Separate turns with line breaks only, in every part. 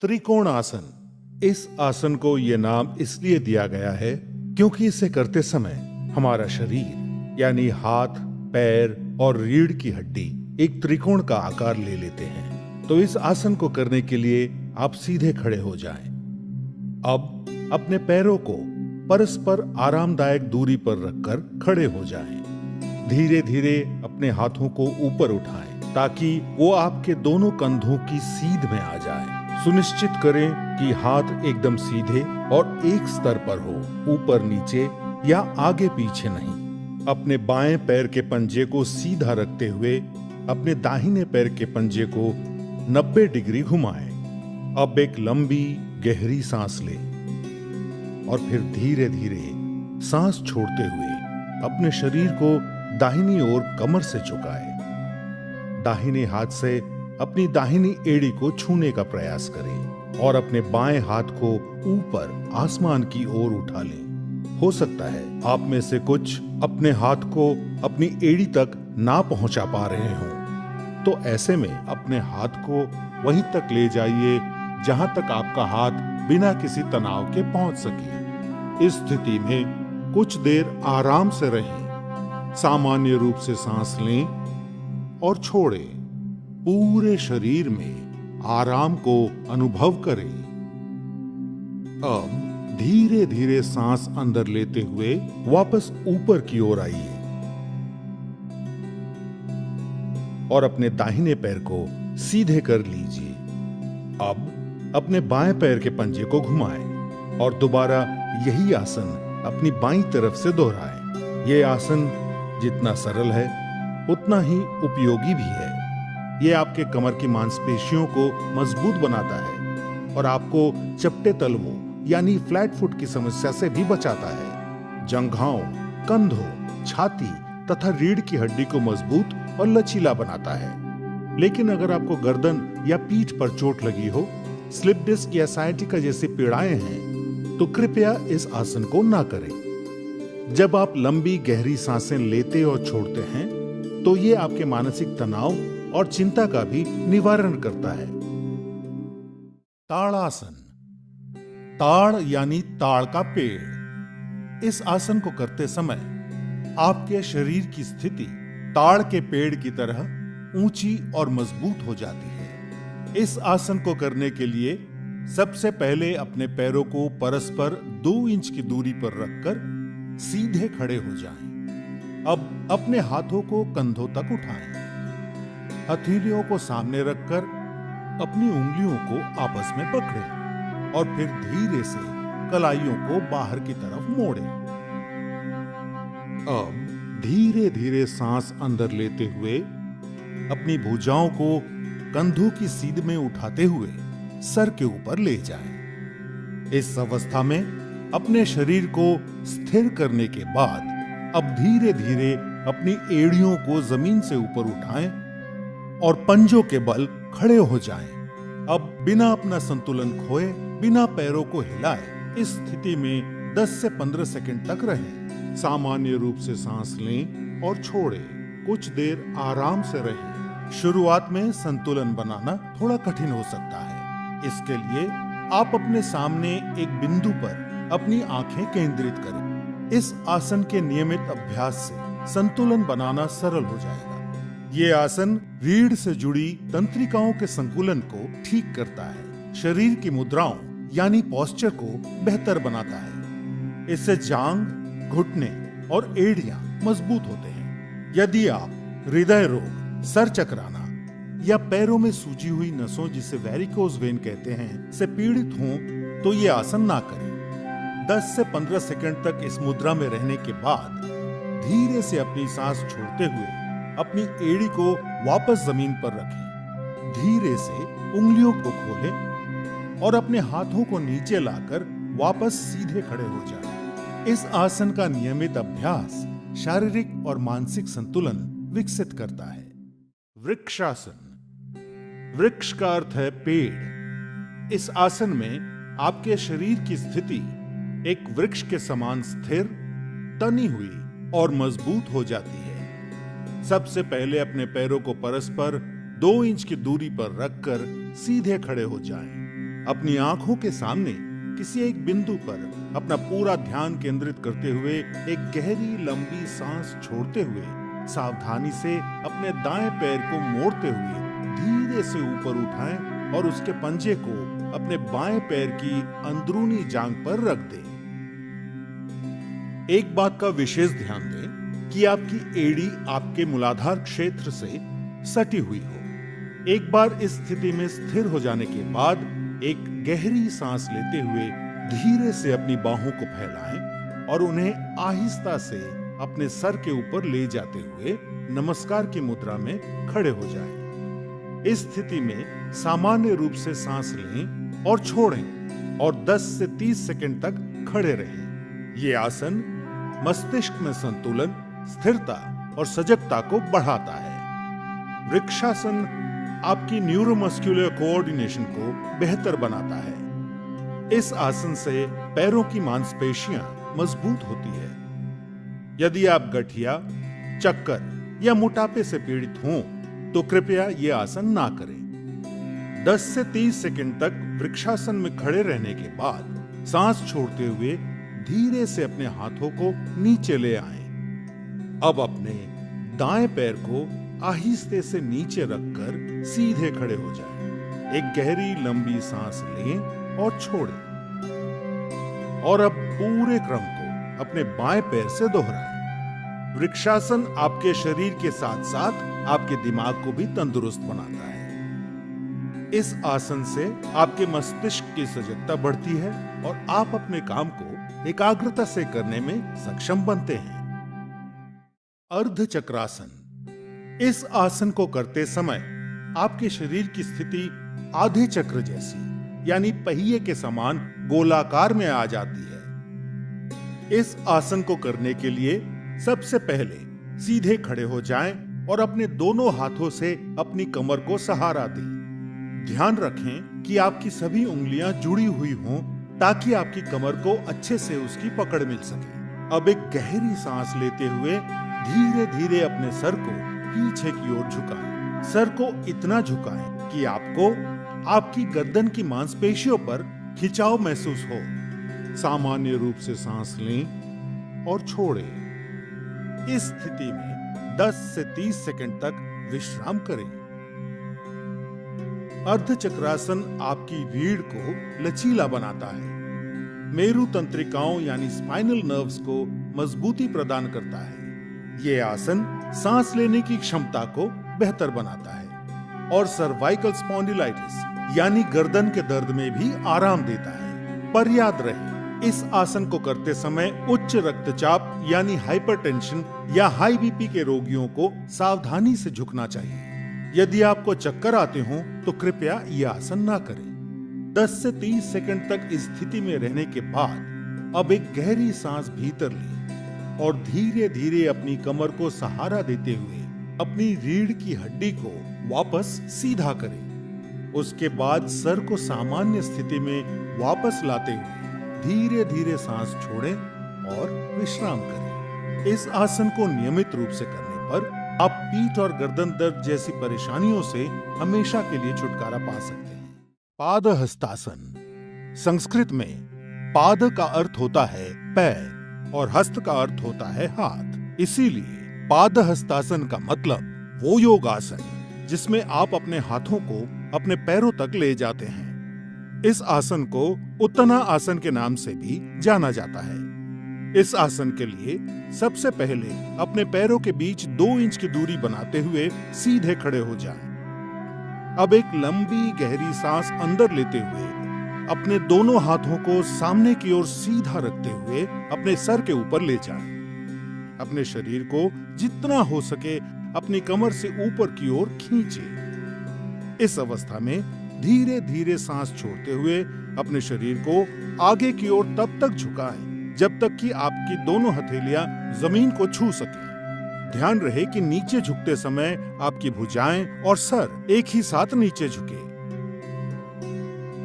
त्रिकोण आसन। इस आसन को यह नाम इसलिए दिया गया है क्योंकि इसे करते समय हमारा शरीर यानी हाथ, पैर और रीढ़ की हड्डी एक त्रिकोण का आकार ले लेते हैं। तो इस आसन को करने के लिए आप सीधे खड़े हो जाएं। अब अपने पैरों को परस्पर आरामदायक दूरी पर रखकर खड़े हो जाएं। धीरे धीरे अपने हाथों को ऊपर उठाएं ताकि वो आपके दोनों कंधों की सीध में आ जाए। सुनिश्चित करें कि हाथ एकदम सीधे और एक स्तर पर हो, ऊपर नीचे या आगे पीछे नहीं। अपने बाएं पैर के पंजे को सीधा रखते हुए अपने दाहिने पैर के पंजे को 90 डिग्री घुमाएं। अब एक लंबी गहरी सांस लें और फिर धीरे धीरे सांस छोड़ते हुए अपने शरीर को दाहिनी ओर कमर से झुकाएं। दाहिने हाथ से अपनी दाहिनी एड़ी को छूने का प्रयास करें और अपने बाएं हाथ को ऊपर आसमान की ओर उठा लें। हो सकता है आप में से कुछ अपने हाथ को अपनी एड़ी तक ना पहुंचा पा रहे हों, तो ऐसे में अपने हाथ को वहीं तक ले जाइए जहां तक आपका हाथ बिना किसी तनाव के पहुंच सके। इस स्थिति में कुछ देर आराम से रहें। सामान्य रूप से सांस लें और छोड़ें। पूरे शरीर में आराम को अनुभव करें। अब धीरे धीरे सांस अंदर लेते हुए वापस ऊपर की ओर आइए और अपने दाहिने पैर को सीधे कर लीजिए। अब अपने बाएं पैर के पंजे को घुमाएं और दोबारा यही आसन अपनी बाईं तरफ से दोहराएं। यह आसन जितना सरल है उतना ही उपयोगी भी है। यह आपके कमर की मांसपेशियों को मजबूत बनाता है और आपको चपटे तलवों यानी फ्लैट फुट की समस्या से भी बचाता है। जंघाओं, कंधों, छाती तथा रीढ़ की हड्डी को मजबूत और लचीला बनाता है। लेकिन अगर आपको गर्दन या पीठ पर चोट लगी हो, स्लिप डिस्क या साइटिका जैसी पीड़ाएं हैं, तो कृपया इस आसन को ना करें। जब आप लंबी गहरी सांसें लेते और छोड़ते हैं, तो ये आपके मानसिक तनाव और चिंता का भी निवारण करता है। ताड़ासन। ताड़ यानी ताड़ का पेड़। इस आसन को करते समय आपके शरीर की स्थिति ताड़ के पेड़ की तरह ऊंची और मजबूत हो जाती है। इस आसन को करने के लिए सबसे पहले अपने पैरों को परस्पर 2 इंच की दूरी पर रखकर सीधे खड़े हो जाएं। अब अपने हाथों को कंधों तक उठाएं। हथेलियों को सामने रखकर अपनी उंगलियों को आपस में पकड़ें और फिर धीरे से कलाइयों को बाहर की तरफ मोड़ें। अब धीरे धीरे सांस अंदर लेते हुए अपनी भुजाओं को कंधों की सीध में उठाते हुए सर के ऊपर ले जाएं। इस अवस्था में अपने शरीर को स्थिर करने के बाद अब धीरे धीरे अपनी एड़ियों को जमीन से ऊपर उठाएं और पंजों के बल खड़े हो जाएं। अब बिना अपना संतुलन खोए, बिना पैरों को हिलाए इस स्थिति में 10 से 15 सेकंड तक रहें। सामान्य रूप से सांस लें और छोड़ें। कुछ देर आराम से रहें। शुरुआत में संतुलन बनाना थोड़ा कठिन हो सकता है। इसके लिए आप अपने सामने एक बिंदु पर अपनी आंखें केंद्रित करें। इस आसन के नियमित अभ्यास से संतुलन बनाना सरल हो जाएगा। ये आसन रीढ़ से जुड़ी तंत्रिकाओं के संतुलन को ठीक करता है, शरीर की मुद्राओं यानी पोस्चर को बेहतर बनाता है। इससे जांग, घुटने और एड़ियां मजबूत होते हैं। यदि आप हृदय रोग, सर चकराना या पैरों में सूजी हुई नसों जिसे वेरिकोज वेन कहते हैं से पीड़ित हों, तो ये आसन ना करें। 10 से 15 सेकंड तक इस मुद्रा में रहने के बाद धीरे से अपनी सांस छोड़ते हुए अपनी एड़ी को वापस जमीन पर रखें। धीरे से उंगलियों को खोलें और अपने हाथों को नीचे लाकर वापस सीधे खड़े हो जाएं। इस आसन का नियमित अभ्यास शारीरिक और मानसिक संतुलन विकसित करता है। वृक्षासन। वृक्ष का अर्थ है पेड़। इस आसन में आपके शरीर की स्थिति एक वृक्ष के समान स्थिर, तनी हुई और मजबूत हो जाती है। सबसे पहले अपने पैरों को परस्पर 2 इंच की दूरी पर रखकर सीधे खड़े हो जाएं। अपनी आंखों के सामने किसी एक बिंदु पर अपना पूरा ध्यान केंद्रित करते हुए एक गहरी लंबी सांस छोड़ते हुए सावधानी से अपने दाएं पैर को मोड़ते हुए धीरे से ऊपर उठाएं और उसके पंजे को अपने बाएं पैर की अंदरूनी जांघ पर रख दें। एक बात का विशेष ध्यान दें कि आपकी एड़ी आपके मूलाधार क्षेत्र से सटी हुई हो। एक बार इस स्थिति में स्थिर हो जाने के बाद एक गहरी सांस लेते हुए धीरे से अपनी बाहों को फैलाएं और उन्हें आहिस्ता से अपने सर के ऊपर ले जाते हुए नमस्कार की मुद्रा में खड़े हो जाएं। इस स्थिति में सामान्य रूप से सांस लें और छोड़ें और 10 से 30 सेकंड तक खड़े रहें। ये आसन मस्तिष्क में संतुलन, स्थिरता और सजगता को बढ़ाता है। वृक्षासन आपकी न्यूरोमस्कुलर कोऑर्डिनेशन को बेहतर बनाता है। इस आसन से पैरों की मांसपेशियां मजबूत होती है। यदि आप गठिया, चक्कर या मोटापे से पीड़ित हों तो कृपया ये आसन ना करें। 10 से 30 सेकंड तक वृक्षासन में खड़े रहने के बाद सांस छोड़ते हुए धीरे से अपने हाथों को नीचे ले आएं। अब अपने दाएं पैर को आहिस्ते से नीचे रखकर सीधे खड़े हो जाएं। एक गहरी लंबी सांस लें और छोड़ें और अब पूरे क्रम को अपने बाएं पैर से दोहराएं। वृक्षासन आपके शरीर के साथ साथ आपके दिमाग को भी तंदुरुस्त बनाता है। इस आसन से आपके मस्तिष्क की सजगता बढ़ती है और आप अपने काम को एकाग्रता से करने में सक्षम बनते हैं। अर्ध चक्रासन। इस आसन को करते समय आपके शरीर की स्थिति आधे चक्र जैसी यानी पहिए के समान गोलाकार में आ जाती है। इस आसन को करने के लिए सबसे पहले सीधे खड़े हो जाएं और अपने दोनों हाथों से अपनी कमर को सहारा दें। ध्यान रखें कि आपकी सभी उंगलियां जुड़ी हुई हों ताकि आपकी कमर को अच्छे से उसकी पकड़ मिल सके। अब एक गहरी सांस लेते हुए धीरे धीरे अपने सर को पीछे की ओर झुकाएं। सर को इतना झुकाएं कि आपको आपकी गर्दन की मांसपेशियों पर खिंचाव महसूस हो। सामान्य रूप से सांस लें और छोड़ें। इस स्थिति में 10 से 30 सेकंड तक विश्राम करें। अर्ध चक्रासन आपकी रीढ़ को लचीला बनाता है, मेरु तंत्रिकाओं यानी स्पाइनल नर्व्स को मजबूती प्रदान करता है। ये आसन सांस लेने की क्षमता को बेहतर बनाता है और सर्वाइकल स्पॉन्डिलाइटिस यानी गर्दन के दर्द में भी आराम देता है। पर याद रहे, इस आसन को करते समय उच्च रक्तचाप यानी हाइपरटेंशन या हाई बीपी के रोगियों को सावधानी से झुकना चाहिए। यदि आपको चक्कर आते हों तो कृपया यह आसन ना करें। 10 से 30 सेकंड तक इस स्थिति में रहने के बाद अब एक गहरी सांस भीतर लें और धीरे धीरे अपनी कमर को सहारा देते हुए अपनी रीढ़ की हड्डी को वापस सीधा करें। उसके बाद सर को सामान्य स्थिति में वापस लाते हुए धीरे धीरे सांस छोड़ें और विश्राम करें। इस आसन को नियमित रूप से करने पर आप पीठ और गर्दन दर्द जैसी परेशानियों से हमेशा के लिए छुटकारा पा सकते हैं। पादहस्तासन। संस्कृत में पाद का अर्थ होता है पैर और हस्त का अर्थ होता है हाथ। इसीलिए पादहस्तासन का मतलब वो योगासन जिसमें आप अपने हाथों को अपने पैरों तक ले जाते हैं। इस आसन को उत्तना आसन के नाम से भी जाना जाता है। इस आसन के लिए सबसे पहले अपने पैरों के बीच 2 इंच की दूरी बनाते हुए सीधे खड़े हो जाएं। अब एक लंबी गहरी सांस अंदर लेते हुए अपने दोनों हाथों को सामने की ओर सीधा रखते हुए अपने सर के ऊपर ले जाएं। अपने शरीर को जितना हो सके अपनी कमर से ऊपर की ओर खींचें। इस अवस्था में धीरे धीरे सांस छोड़ते हुए अपने शरीर को आगे की ओर तब तक झुकाएं जब तक कि आपकी दोनों हथेलियां जमीन को छू सकें। ध्यान रहे कि नीचे झुकते समय आपकी भुजाएं और सर एक ही साथ नीचे झुके।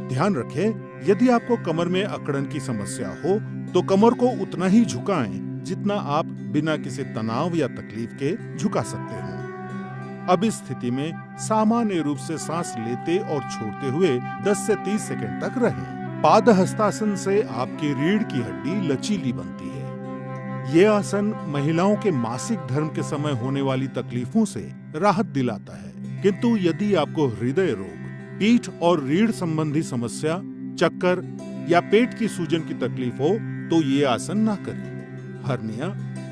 ध्यान रखें, यदि आपको कमर में अकड़न की समस्या हो तो कमर को उतना ही झुकाएं जितना आप बिना किसी तनाव या तकलीफ के झुका सकते हो। अब इस स्थिति में सामान्य रूप से सांस लेते और छोड़ते हुए 10 से 30 सेकंड तक रहें। पादहस्तासन से आपकी रीढ़ की हड्डी लचीली बनती है। ये आसन महिलाओं के मासिक धर्म के समय होने वाली तकलीफों से राहत दिलाता है। किंतु यदि आपको हृदय रोग, पीठ और रीढ़ संबंधी समस्या, चक्कर या पेट की सूजन की तकलीफ हो तो ये आसन ना करें। हर्निया,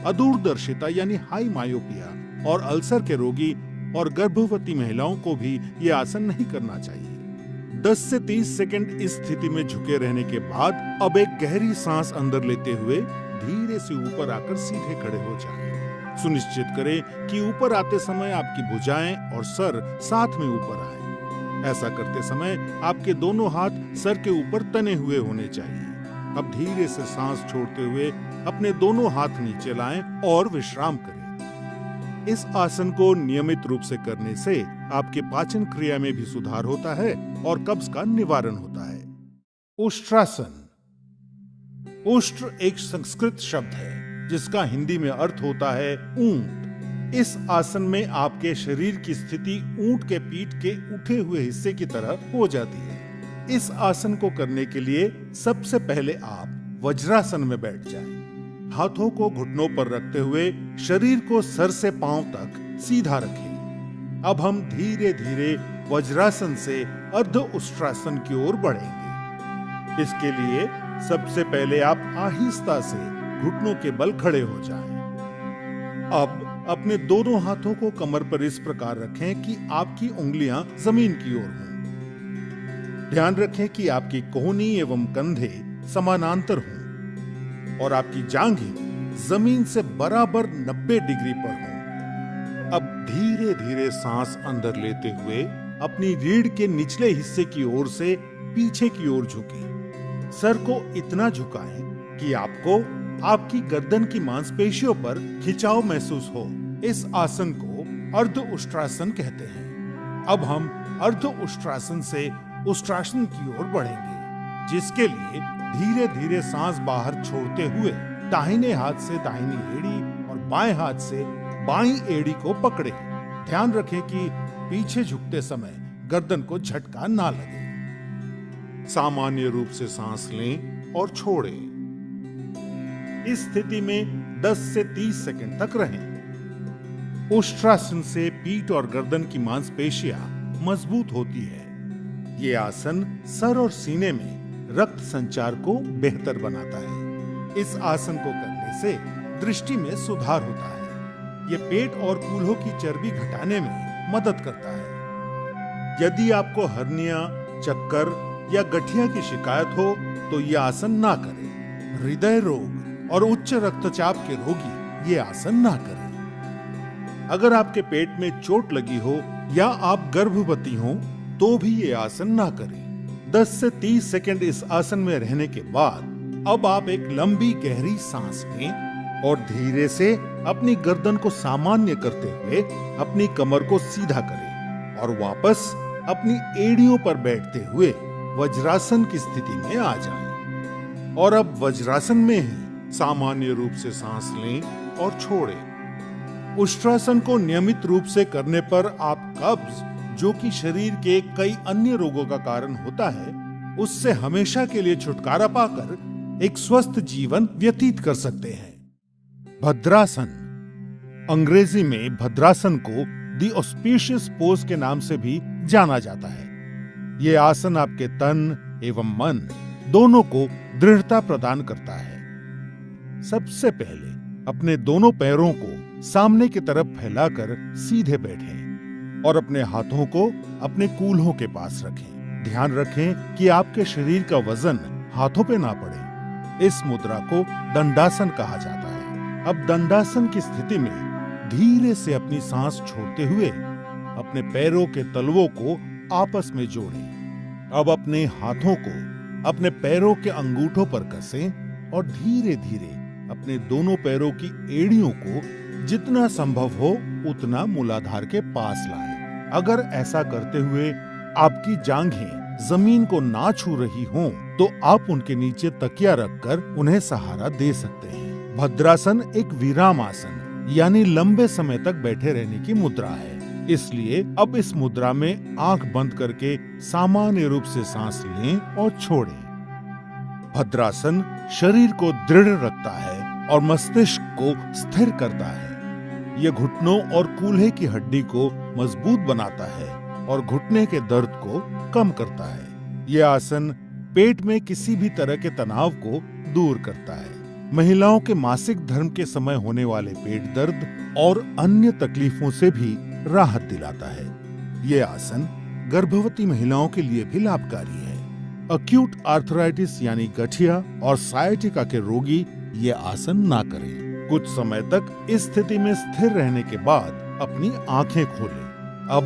अदूरदर्शिता यानी हाई मायोपिया और अल्सर के रोगी और गर्भवती महिलाओं को भी ये आसन नहीं करना चाहिए। 10 से 30 सेकंड इस स्थिति में झुके रहने के बाद अब एक गहरी सांस अंदर लेते हुए धीरे से ऊपर आकर सीधे खड़े हो जाएं। सुनिश्चित करें कि ऊपर आते समय आपकी भुजाएं और सर साथ में ऊपर आए। ऐसा करते समय आपके दोनों हाथ सर के ऊपर तने हुए होने चाहिए। अब धीरे से सांस छोड़ते हुए अपने दोनों हाथ नीचे लाएं और विश्राम करें। इस आसन को नियमित रूप से करने से आपके पाचन क्रिया में भी सुधार होता है और कब्ज का निवारण होता है। उष्ट्रासन। उष्ट्र एक संस्कृत शब्द है जिसका हिंदी में अर्थ होता है ऊंट। इस आसन में आपके शरीर की स्थिति ऊंट के पीठ के उठे हुए हिस्से की तरह हो जाती है। इस आसन को करने के लिए सबसे पहले आप वज्रासन में बैठ जाएं। हाथों को घुटनों पर रखते हुए शरीर को सर से पांव तक सीधा रखें। अब हम धीरे धीरे वज्रासन से अर्ध उष्ट्रासन की ओर बढ़ेंगे। इसके लिए सबसे पहले आप आहिस्ता से घुटनों के बल खड़े हो जाएं। अब अपने दोनों हाथों को कमर पर इस प्रकार रखें कि आपकी उंगलियां जमीन की ओर हों। ध्यान रखें कि आपकी कोहनी एवं कंधे समानांतर हों और आपकी जांघें जमीन से बराबर 90 डिग्री पर हों। अब धीरे धीरे सांस अंदर लेते हुए अपनी रीढ़ के निचले हिस्से की ओर से पीछे की ओर झुकें। सर को इतना झुकाएं कि आपको आपकी गर्दन की मांसपेशियों पर खिंचाव महसूस हो। इस आसन को अर्ध उष्ट्रासन कहते हैं। अब हम अर्ध उष्ट्रासन से उष्ट्रासन की ओर बढ़ेंगे, जिसके लिए धीरे धीरे सांस बाहर छोड़ते हुए दाहिने हाथ से दाहिनी एड़ी और बाएं हाथ से बाईं एड़ी को पकड़े। ध्यान रखें कि पीछे झुकते समय गर्दन को झटका ना लगे। सामान्य रूप से सांस लें और छोड़ें। इस स्थिति में 10 से 30 सेकंड तक रहें। उष्ट्रासन से पीठ और गर्दन की मांसपेशियां मजबूत होती है। ये आसन सर और सीने में रक्त संचार को बेहतर बनाता है। इस आसन को करने से दृष्टि में सुधार होता है। ये पेट और कूल्हों की चर्बी घटाने में मदद करता है। यदि आपको हर्निया, चक्कर या गठिया की शिकायत हो तो यह आसन ना करें। हृदय रोग और उच्च रक्तचाप के रोगी ये आसन ना करें। अगर आपके पेट में चोट लगी हो या आप गर्भवती हो तो भी ये आसन ना करें। 10 से 30 सेकंड इस आसन में रहने के बाद अब आप एक लंबी गहरी सांस लें और धीरे से अपनी गर्दन को सामान्य करते हुए अपनी कमर को सीधा करें और वापस अपनी एड़ियों पर बैठते हुए वज्रासन की स्थिति में आ जाएं। और अब वज्रासन में ही सामान्य रूप से सांस लें और छोड़ें। उष्ट्रासन को नियमित रूप से करने पर आप कब्ज, जो कि शरीर के कई अन्य रोगों का कारण होता है, उससे हमेशा के लिए छुटकारा पाकर एक स्वस्थ जीवन व्यतीत कर सकते हैं। भद्रासन। अंग्रेजी में भद्रासन को द ऑस्पिशियस पोज के नाम से भी जाना जाता है। ये आसन आपके तन एवं मन दोनों को दृढ़ता प्रदान करता है। सबसे पहले अपने दोनों पैरों को सामने की तरफ फैलाकर सीधे बैठें और अपने हाथों को अपने कूल्हों के पास रखें। ध्यान रखें कि आपके शरीर का वजन हाथों पे ना पड़े। इस मुद्रा को दंडासन कहा जाता है। अब दंडासन की स्थिति में धीरे से अपनी सांस छोड़ते हुए अपने पैरों के तलवों को आपस में जोड़ें। अब अपने हाथों को अपने पैरों के अंगूठों पर कसें और धीरे धीरे अपने दोनों पैरों की एड़ियों को जितना संभव हो उतना मूलाधार के पास लाएं। अगर ऐसा करते हुए आपकी जांघें जमीन को ना छू रही हों, तो आप उनके नीचे तकिया रखकर उन्हें सहारा दे सकते हैं। भद्रासन एक विराम आसन यानी लंबे समय तक बैठे रहने की मुद्रा है। इसलिए अब इस मुद्रा में आंख बंद करके सामान्य रूप से सांस लें और छोड़ें। भद्रासन शरीर को दृढ़ रखता है और मस्तिष्क को स्थिर करता है। यह घुटनों और कूल्हे की हड्डी को मजबूत बनाता है और घुटने के दर्द को कम करता है। यह आसन पेट में किसी भी तरह के तनाव को दूर करता है। महिलाओं के मासिक धर्म के समय होने वाले पेट दर्द और अन्य तकलीफों से भी राहत दिलाता है। यह आसन गर्भवती महिलाओं के लिए भी लाभकारी है। अक्यूट आर्थराइटिस यानी गठिया और साइटिका के रोगी ये आसन ना करें। कुछ समय तक इस स्थिति में स्थिर रहने के बाद अपनी आंखें खोलें। अब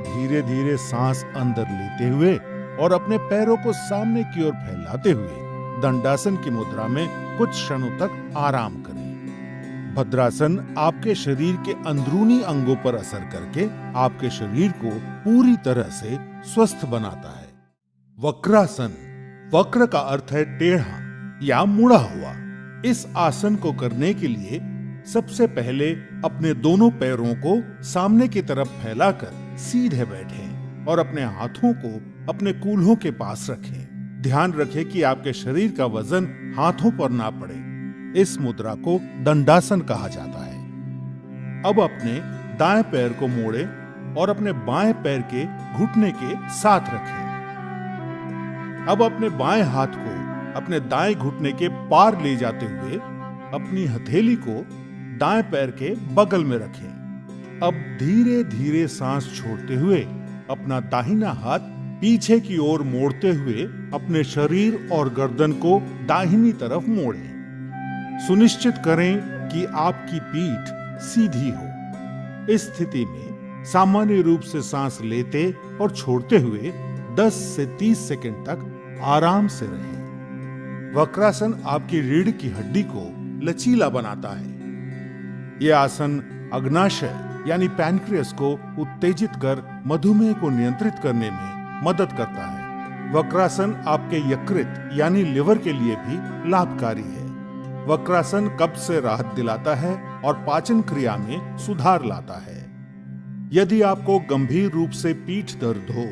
धीरे धीरे सांस अंदर लेते हुए और अपने पैरों को सामने की ओर फैलाते हुए दंडासन की मुद्रा में कुछ क्षणों तक आराम करें। भद्रासन आपके शरीर के अंदरूनी अंगों पर असर करके आपके शरीर को पूरी तरह से स्वस्थ बनाता है। वक्रासन, वक्र का अर्थ है टेढ़ा या मुड़ा हुआ। इस आसन को करने के लिए सबसे पहले अपने दोनों पैरों को सामने की तरफ फैलाकर सीधे बैठें और अपने हाथों को अपने कूल्हों के पास रखें। ध्यान रखें कि आपके शरीर का वजन हाथों पर ना पड़े। इस मुद्रा को दंडासन कहा जाता है। अब अपने दाएं पैर को मोड़ें और अपने बाएं पैर के घुटने के साथ रखें। अब अपने बाएं हाथ को अपने दाएं घुटने के पार ले जाते हुए अपनी हथेली को दाएं पैर के बगल में रखें। अब धीरे धीरे सांस छोड़ते हुए अपना दाहिना हाथ पीछे की ओर मोड़ते हुए अपने शरीर और गर्दन को दाहिनी तरफ मोड़ें। सुनिश्चित करें कि आपकी पीठ सीधी हो। इस स्थिति में सामान्य रूप से सांस लेते और छोड़ते हुए 10 से 30 सेकंड तक आराम से रहें। वक्रासन आपकी रीढ़ की हड्डी को लचीला बनाता है। यह आसन अग्नाशय यानी पैनक्रियास को उत्तेजित कर मधुमेह को नियंत्रित करने में मदद करता है। वक्रासन आपके यकृत यानी लिवर के लिए भी लाभकारी है। वक्रासन कब्ज से राहत दिलाता है और पाचन क्रिया में सुधार लाता है। यदि आपको गंभीर रूप से पीठ दर्द हो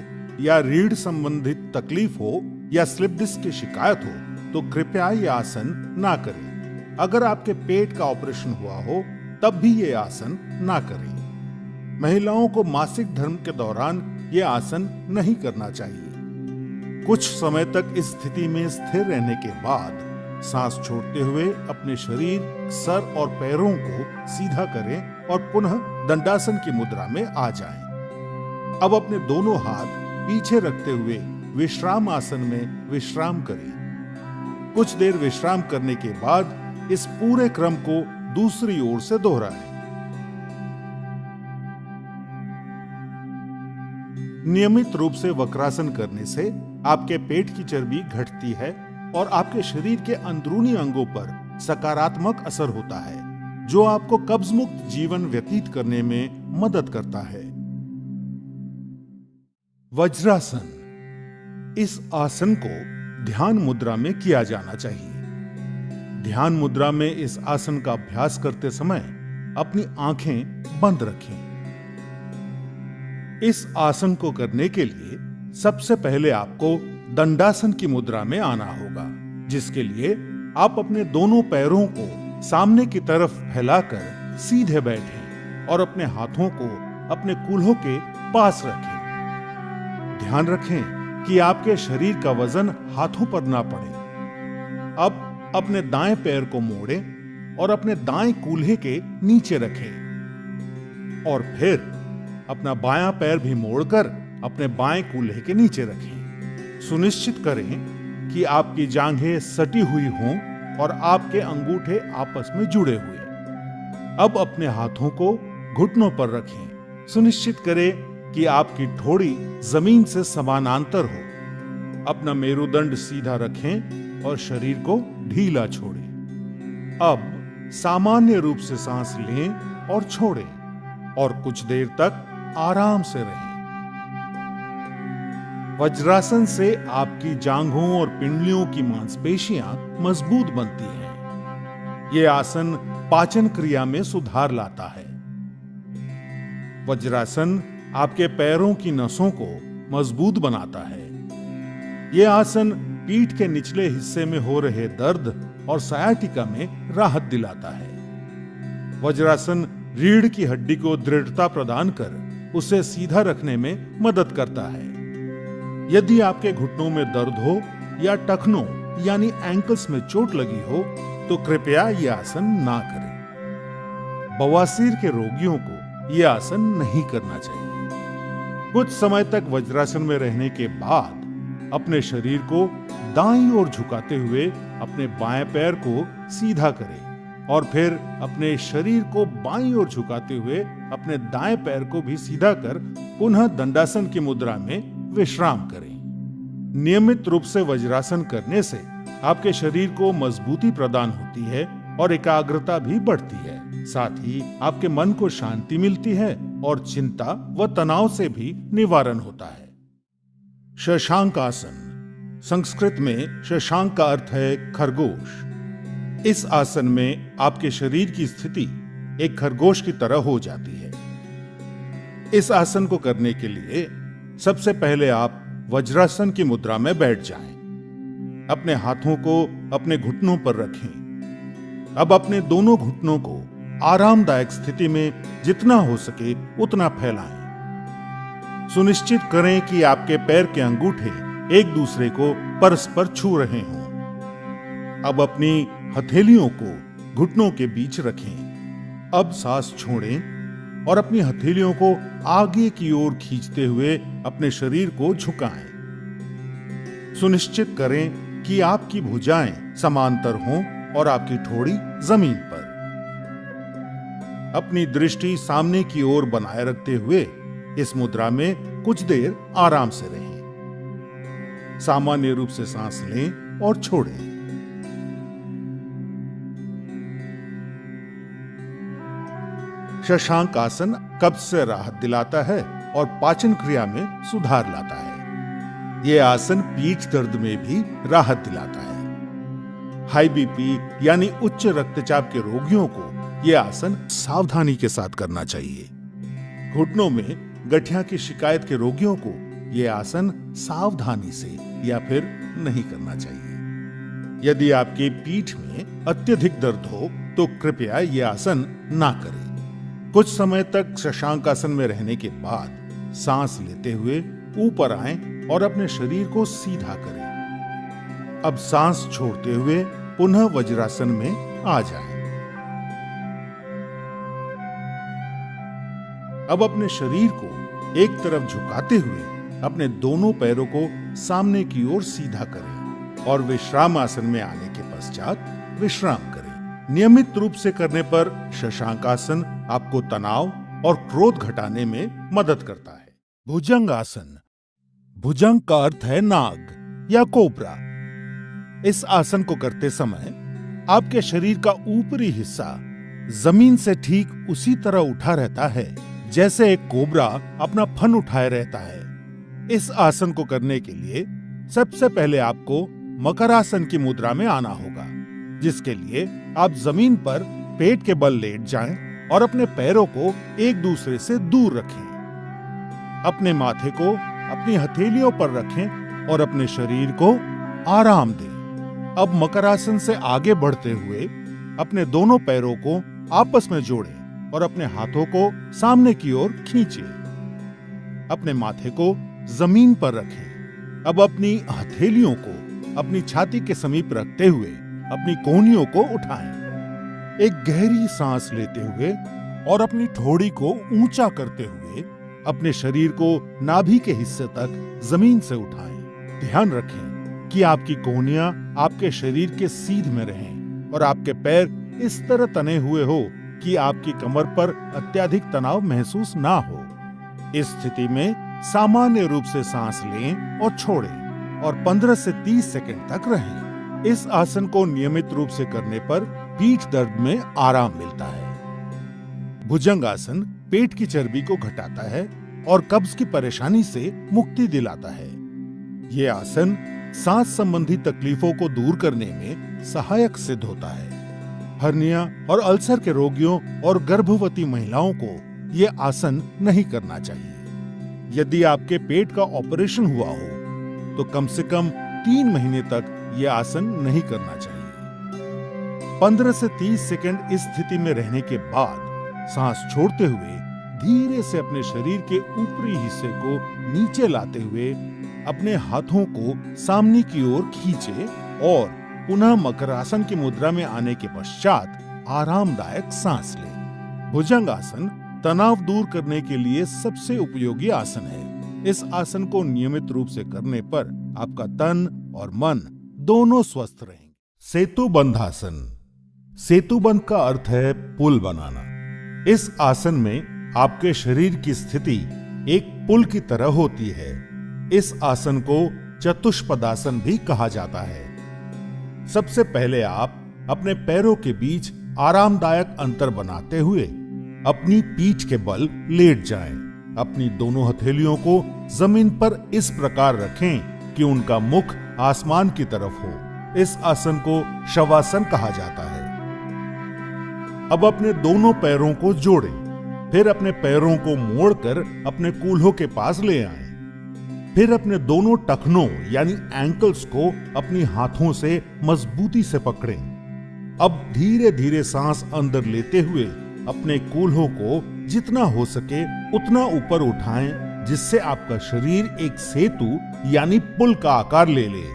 या रीढ़ संबंधित तकलीफ हो या स्लिप डिस्क की शिकायत हो तो कृपया ये आसन ना करें। अगर आपके पेट का ऑपरेशन हुआ हो तब भी ये आसन ना करें। महिलाओं को मासिक धर्म के दौरान ये आसन नहीं करना चाहिए। कुछ समय तक इस स्थिति में स्थिर रहने के बाद सांस छोड़ते हुए अपने शरीर, सर और पैरों को सीधा करें और पुनः दंडासन की मुद्रा में आ जाएं। अब अपने दोनों हाथ पीछे रखते हुए विश्राम आसन में विश्राम करें। कुछ देर विश्राम करने के बाद इस पूरे क्रम को दूसरी ओर से दोहराएं। नियमित रूप से वक्रासन करने से आपके पेट की चर्बी घटती है और आपके शरीर के अंदरूनी अंगों पर सकारात्मक असर होता है, जो आपको कब्ज मुक्त जीवन व्यतीत करने में मदद करता है। वज्रासन, इस आसन को ध्यान मुद्रा में किया जाना चाहिए। ध्यान मुद्रा में इस आसन का अभ्यास करते समय अपनी आंखें बंद रखें। इस आसन को करने के लिए सबसे पहले आपको दंडासन की मुद्रा में आना होगा, जिसके लिए आप अपने दोनों पैरों को सामने की तरफ फैलाकर सीधे बैठें और अपने हाथों को अपने कूल्हों के पास रखें। ध्यान रखें कि आपके शरीर का वजन हाथों पर ना पड़े। अब अपने दाएं पैर को मोड़ें और अपने दाएं कूल्हे के नीचे रखें और फिर अपना बायां पैर भी मोड़कर अपने बाएं कूल्हे के नीचे रखें। सुनिश्चित करें कि आपकी जांघें सटी हुई हों और आपके अंगूठे आपस में जुड़े हुए। अब अपने हाथों को घुटनों पर रखें। सुनिश्चित करें कि आपकी ठोड़ी जमीन से समानांतर हो। अपना मेरुदंड सीधा रखें और शरीर को ढीला छोड़ें। अब सामान्य रूप से सांस लें और छोड़ें और कुछ देर तक आराम से रहें। वज्रासन से आपकी जांघों और पिंडलियों की मांसपेशियां मजबूत बनती हैं। यह आसन पाचन क्रिया में सुधार लाता है। वज्रासन आपके पैरों की नसों को मजबूत बनाता है। यह आसन पीठ के निचले हिस्से में हो रहे दर्द और सायाटिका में राहत दिलाता है। वज्रासन रीढ़ की हड्डी को दृढ़ता प्रदान कर उसे सीधा रखने में मदद करता है। यदि आपके घुटनों में दर्द हो या टखनों यानी एंकल्स में चोट लगी हो तो कृपया यह आसन ना करें। बवासीर के रोगियों को यह आसन नहीं करना चाहिए। कुछ समय तक वज्रासन में रहने के बाद अपने शरीर को दाईं ओर झुकाते हुए अपने बाएं पैर को सीधा करें और फिर अपने शरीर को बाईं ओर झुकाते हुए अपने दाएं पैर को भी सीधा कर पुनः दंडासन की मुद्रा में विश्राम करें। नियमित रूप से वज्रासन करने से आपके शरीर को मजबूती प्रदान होती है और एकाग्रता भी बढ़ती है। साथ ही आपके मन को शांति मिलती है और चिंता व तनाव से भी निवारण होता है। शशांक आसन, संस्कृत में शशांक का अर्थ है खरगोश। इस आसन में आपके शरीर की स्थिति एक खरगोश की तरह हो जाती है। इस आसन को करने के लिए सबसे पहले आप वज्रासन की मुद्रा में बैठ जाएं। अपने हाथों को अपने घुटनों पर रखें। अब अपने दोनों घुटनों को आरामदायक स्थिति में जितना हो सके उतना फैलाएं। सुनिश्चित करें कि आपके पैर के अंगूठे एक दूसरे को परस्पर छू रहे हों। अब अपनी हथेलियों को घुटनों के बीच रखें। अब सांस छोड़ें और अपनी हथेलियों को आगे की ओर खींचते हुए अपने शरीर को झुकाएं। सुनिश्चित करें कि आपकी भुजाएं समांतर हों और आपकी ठोड़ी जमीन पर। अपनी दृष्टि सामने की ओर बनाए रखते हुए इस मुद्रा में कुछ देर आराम से रहें। सामान्य रूप से सांस लें और छोड़ें। शशांक आसन कब्ज से राहत दिलाता है और पाचन क्रिया में सुधार लाता है। यह आसन पीठ दर्द में भी राहत दिलाता है। हाई बीपी यानी उच्च रक्तचाप के रोगियों को यह आसन सावधानी के साथ करना चाहिए। घुटनों में गठिया की शिकायत के रोगियों को यह आसन सावधानी से या फिर नहीं करना चाहिए। यदि आपके पीठ में अत्यधिक दर्द हो तो कृपया यह आसन ना करें। कुछ समय तक शशांक आसन में रहने के बाद सांस लेते हुए ऊपर आएं और अपने शरीर को सीधा करें। अब सांस छोड़ते हुए पुनः वज्रासन में आ जाएं। अब अपने शरीर को एक तरफ झुकाते हुए अपने दोनों पैरों को सामने की ओर सीधा करें और विश्राम आसन में आने के पश्चात विश्राम करें। नियमित रूप से करने पर शशांक आसन आपको तनाव और क्रोध घटाने में मदद करता है। भुजंग आसन, भुजंग का अर्थ है नाग या कोबरा। इस आसन को करते समय आपके शरीर का ऊपरी हिस्सा जमीन से ठीक उसी तरह उठा रहता है जैसे एक कोबरा अपना फन उठाए रहता है। इस आसन को करने के लिए सबसे पहले आपको मकरासन की मुद्रा में आना होगा, जिसके लिए आप जमीन पर पेट के बल लेट जाएं और अपने पैरों को एक दूसरे से दूर रखें। अपने माथे को अपनी हथेलियों पर रखें और अपने शरीर को आराम दें। अब मकरासन से आगे बढ़ते हुए अपने दोनों पैरों को आपस में जोड़ें और अपने हाथों को सामने की ओर खींचें। अपने माथे को जमीन पर रखें। अब अपनी हथेलियों को अपनी छाती के समीप रखते हुए अपनी कोहनियों को उठाएं। एक गहरी सांस लेते हुए और अपनी ठोड़ी को ऊंचा करते हुए अपने शरीर को नाभि के हिस्से तक जमीन से उठाएं। ध्यान रखें कि आपकी कोहनियां आपके शरीर के सीध में रहें और आपके पैर इस तरह तने हुए हो कि आपकी कमर पर अत्यधिक तनाव महसूस ना हो। इस स्थिति में सामान्य रूप से सांस लें और छोड़ें और 15 से 30 सेकंड तक रहें। इस आसन को नियमित रूप से करने पर पीठ दर्द में आराम मिलता है। भुजंग आसन पेट की चर्बी को घटाता है और कब्ज की परेशानी से मुक्ति दिलाता है। यह आसन सांस संबंधी तकलीफों को दूर करने में सहायक सिद्ध होता है। हर्निया और अल्सर के रोगियों और गर्भवती महिलाओं को यह आसन नहीं करना चाहिए। यदि आपके पेट का ऑपरेशन हुआ हो तो कम से कम 3 महीने तक यह आसन नहीं करना चाहिए। 15 से 30 सेकंड इस स्थिति में रहने के बाद सांस छोड़ते हुए धीरे से अपने शरीर के ऊपरी हिस्से को नीचे लाते हुए अपने हाथों को सामने की ओर खींचे और पुनः मकरासन की मुद्रा में आने के पश्चात आरामदायक सांस लें। भुजंगासन तनाव दूर करने के लिए सबसे उपयोगी आसन है। इस आसन को नियमित रूप से करने पर आपका तन और मन दोनों स्वस्थ रहेंगे। सेतुबंधासन। सेतुबंध का अर्थ है पुल बनाना। इस आसन में आपके शरीर की स्थिति एक पुल की तरह होती है। इस आसन को चतुष्पदासन भी कहा जाता है। सबसे पहले आप अपने पैरों के बीच आरामदायक अंतर बनाते हुए अपनी पीठ के बल लेट जाएं। अपनी दोनों हथेलियों को जमीन पर इस प्रकार रखें कि उनका मुख आसमान की तरफ हो। इस आसन को शवासन कहा जाता है। अब अपने दोनों पैरों को जोड़ें, फिर अपने पैरों को मोड़कर अपने कूल्हों के पास ले आएं। फिर अपने दोनों टखनों यानी एंकल्स को अपनी हाथों से मजबूती से पकड़ें। अब धीरे धीरे सांस अंदर लेते हुए अपने कूल्हों को जितना हो सके उतना ऊपर उठाएं, जिससे आपका शरीर एक सेतु यानी पुल का आकार ले ले।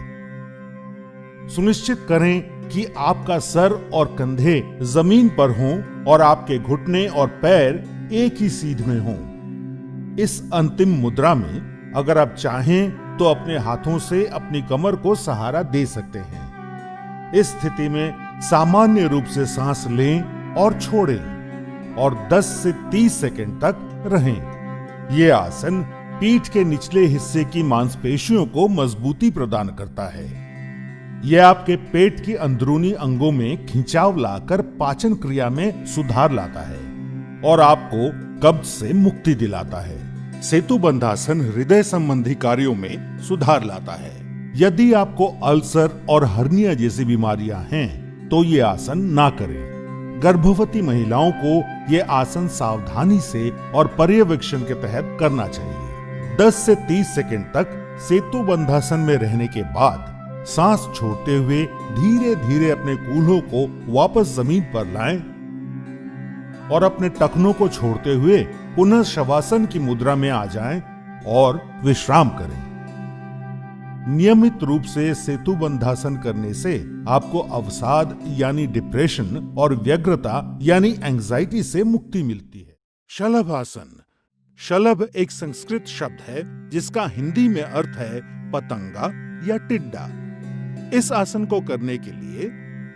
सुनिश्चित करें कि आपका सर और कंधे जमीन पर हों और आपके घुटने और पैर एक ही सीध में हों। इस अंतिम मुद्रा में अगर आप चाहें तो अपने हाथों से अपनी कमर को सहारा दे सकते हैं। इस स्थिति में सामान्य रूप से सांस लें और छोड़ें और 10 से 30 सेकंड तक रहें। यह आसन पीठ के निचले हिस्से की मांसपेशियों को मजबूती प्रदान करता है। यह आपके पेट की अंदरूनी अंगों में खिंचाव लाकर पाचन क्रिया में सुधार लाता है और आपको कब्ज से मुक्ति दिलाता है। सेतुबंधासन हृदय संबंधी कार्यों में सुधार लाता है। यदि आपको अल्सर और हर्निया जैसी बीमारियां हैं तो ये आसन ना करें। गर्भवती महिलाओं को ये आसन सावधानी से और पर्यवेक्षण के तहत करना चाहिए। 10 से 30 सेकंड तक सेतुबंधासन में रहने के बाद सांस छोड़ते हुए धीरे धीरे अपने कूल्हों को वापस जमीन पर लाएं और अपने टखनों को छोड़ते हुए पुनः शवासन की मुद्रा में आ जाएं और विश्राम करें। नियमित रूप से सेतुबंधासन करने से आपको अवसाद यानी डिप्रेशन और व्यग्रता यानी एंजाइटी से मुक्ति मिलती है। शलभासन। शलभ एक संस्कृत शब्द है जिसका हिंदी में अर्थ है पतंगा या टिड्डा। इस आसन को करने के लिए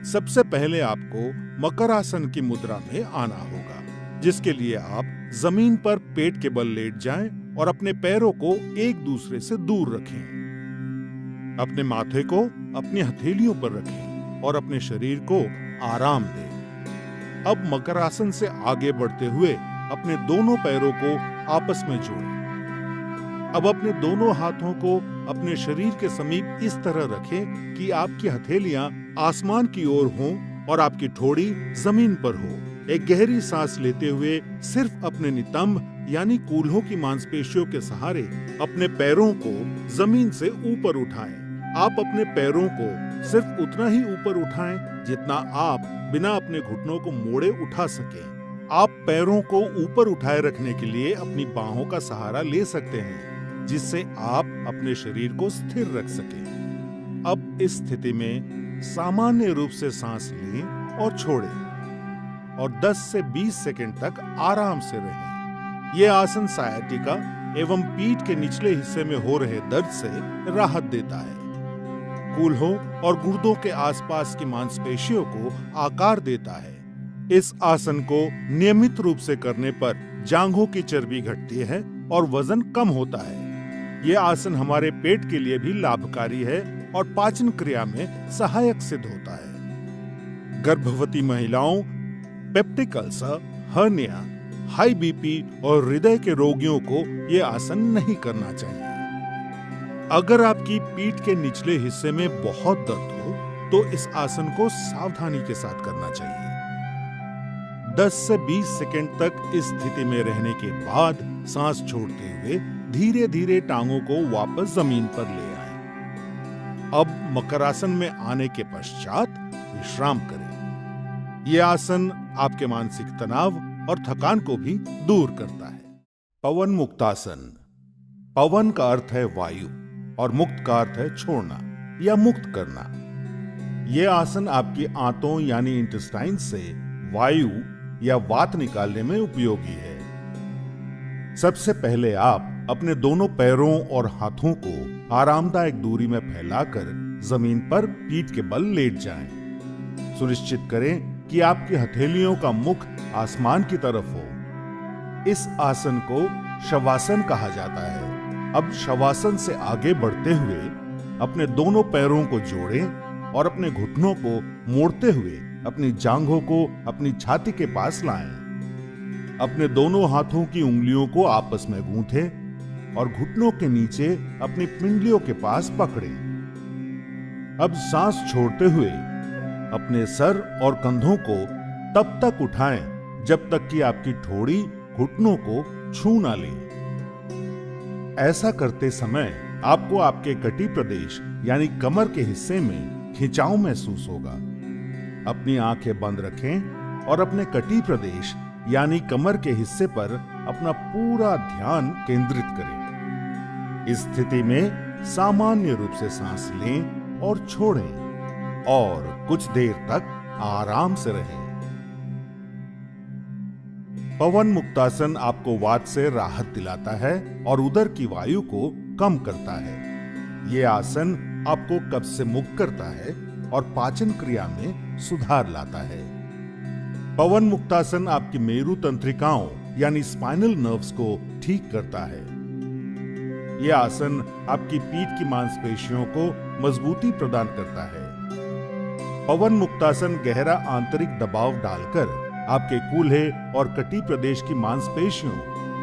सबसे पहले आपको मकरासन की मुद्रा में आना होगा, जिसके लिए आप जमीन पर पेट के बल लेट जाएं और अपने पैरों को एक दूसरे से दूर रखें। अपने माथे को अपनी हथेलियों पर रखें और अपने शरीर को आराम दें। अब मकरासन से आगे बढ़ते हुए अपने दोनों पैरों को आपस में जोड़ें। अब अपने दोनों हाथों को अपने शरीर के समीप इस तरह रखें कि आपकी हथेलियां आसमान की ओर हों और आपकी ठोड़ी जमीन पर हो। एक गहरी सांस लेते हुए सिर्फ अपने नितंब यानी कूल्हों की मांसपेशियों के सहारे अपने पैरों को जमीन से ऊपर उठाएं। आप अपने पैरों को सिर्फ उतना ही ऊपर उठाएं जितना आप बिना अपने घुटनों को मोड़े उठा सकें। आप पैरों को ऊपर उठाए रखने के लिए अपनी बाहों का सहारा ले सकते हैं, जिससे आप अपने शरीर को स्थिर रख सकें। अब इस स्थिति में सामान्य रूप से सांस लें और छोड़ें और 10 से 20 सेकंड तक आराम से रहें। यह आसन सायाटिका एवं पीठ के निचले हिस्से में हो रहे दर्द से राहत देता है, कूल्हों और गुर्दों के आसपास की मांसपेशियों को आकार देता है। इस आसन को नियमित रूप से करने पर जांघों की चर्बी घटती है और वजन कम होता है। यह आसन हमारे पेट के लिए भी लाभकारी है और पाचन क्रिया में सहायक सिद्ध होता है। गर्भवती महिलाओं, peptic ulcer, hernia, high BP और हृदय के रोगियों को यह आसन नहीं करना चाहिए। अगर आपकी पीठ के निचले हिस्से में बहुत दर्द हो तो इस आसन को सावधानी के साथ करना चाहिए। 10 से 20 सेकंड तक इस स्थिति में रहने के बाद सांस छोड़ते हुए धीरे धीरे टांगों को वापस जमीन पर ले आए। अब मकरासन में आने के पश्चात विश्राम करें। यह आसन आपके मानसिक तनाव और थकान को भी दूर करता है। पवन मुक्तासन। पवन का अर्थ है वायु और मुक्त का अर्थ है छोड़ना या मुक्त करना। यह आसन आपकी आंतों यानी इंटेस्टाइन से वायु या वात निकालने में उपयोगी है। सबसे पहले आप अपने दोनों पैरों और हाथों को आरामदायक दूरी में फैलाकर जमीन पर पीठ के बल लेट जाएं। सुनिश्चित करें कि आपकी हथेलियों का मुख आसमान की तरफ हो। इस आसन को शवासन कहा जाता है। अब शवासन से आगे बढ़ते हुए अपने दोनों पैरों को जोड़ें और अपने घुटनों को मोड़ते हुए अपनी जांघों को अपनी छाती के पास लाएं। अपने दोनों हाथों की उंगलियों को आपस में गूंथें और घुटनों के नीचे अपनी पिंडलियों के पास पकड़ें। अब सांस छोड़ते हुए अपने सर और कंधों को तब तक उठाएं जब तक कि आपकी ठोड़ी घुटनों को छू ना ले। ऐसा करते समय आपको आपके कटी प्रदेश यानी कमर के हिस्से में खिंचाव महसूस होगा। अपनी आंखें बंद रखें और अपने कटी प्रदेश यानी कमर के हिस्से पर अपना पूरा ध्यान केंद्रित करें। इस स्थिति में सामान्य रूप से सांस लें और छोड़ें और कुछ देर तक आराम से रहें। पवन मुक्तासन आपको वात से राहत दिलाता है और उदर की वायु को कम करता है। यह आसन आपको कब्ज से मुक्त करता है और पाचन क्रिया में सुधार लाता है। पवन मुक्तासन आपकी मेरु तंत्रिकाओं यानी स्पाइनल नर्व्स को ठीक करता है। यह आसन आपकी पीठ की मांसपेशियों को मजबूती प्रदान करता है। पवन मुक्तासन गहरा आंतरिक दबाव डालकर आपके कूल्हे और कटी प्रदेश की मांसपेशियों,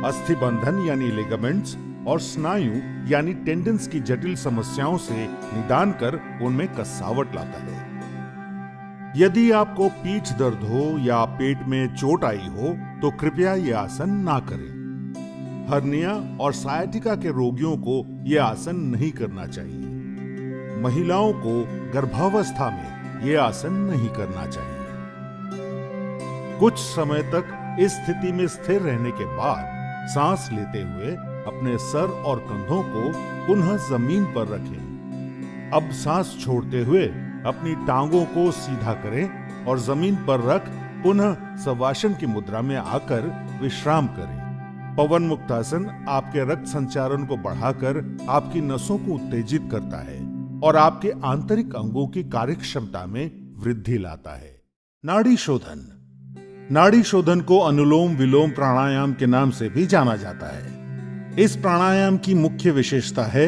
अस्थिबंधन यानी लिगामेंट्स और स्नायु यानी टेंडन्स की जटिल समस्याओं से निदान कर उनमें कसावट लाता है। यदि आपको पीठ दर्द हो या पेट में चोट आई हो तो कृपया यह आसन ना करें। हर्निया और सायाटिका के रोगियों को यह आसन नहीं करना चाहिए। महिलाओं को गर्भावस्था में यह आसन नहीं करना चाहिए। कुछ समय तक इस स्थिति में स्थिर रहने के बाद सांस लेते हुए अपने सर और कंधों को पुनः जमीन पर रखें। अब सांस छोड़ते हुए अपनी टांगों को सीधा करें और जमीन पर रख पुनः शवासन की मुद्रा में आकर विश्राम करें। पवन मुक्तासन आपके रक्त संचारण को बढ़ाकर आपकी नसों को उत्तेजित करता है और आपके आंतरिक अंगों की कार्यक्षमता में वृद्धि लाता है। नाड़ी शोधन। नाड़ी शोधन को अनुलोम विलोम प्राणायाम के नाम से भी जाना जाता है। इस प्राणायाम की मुख्य विशेषता है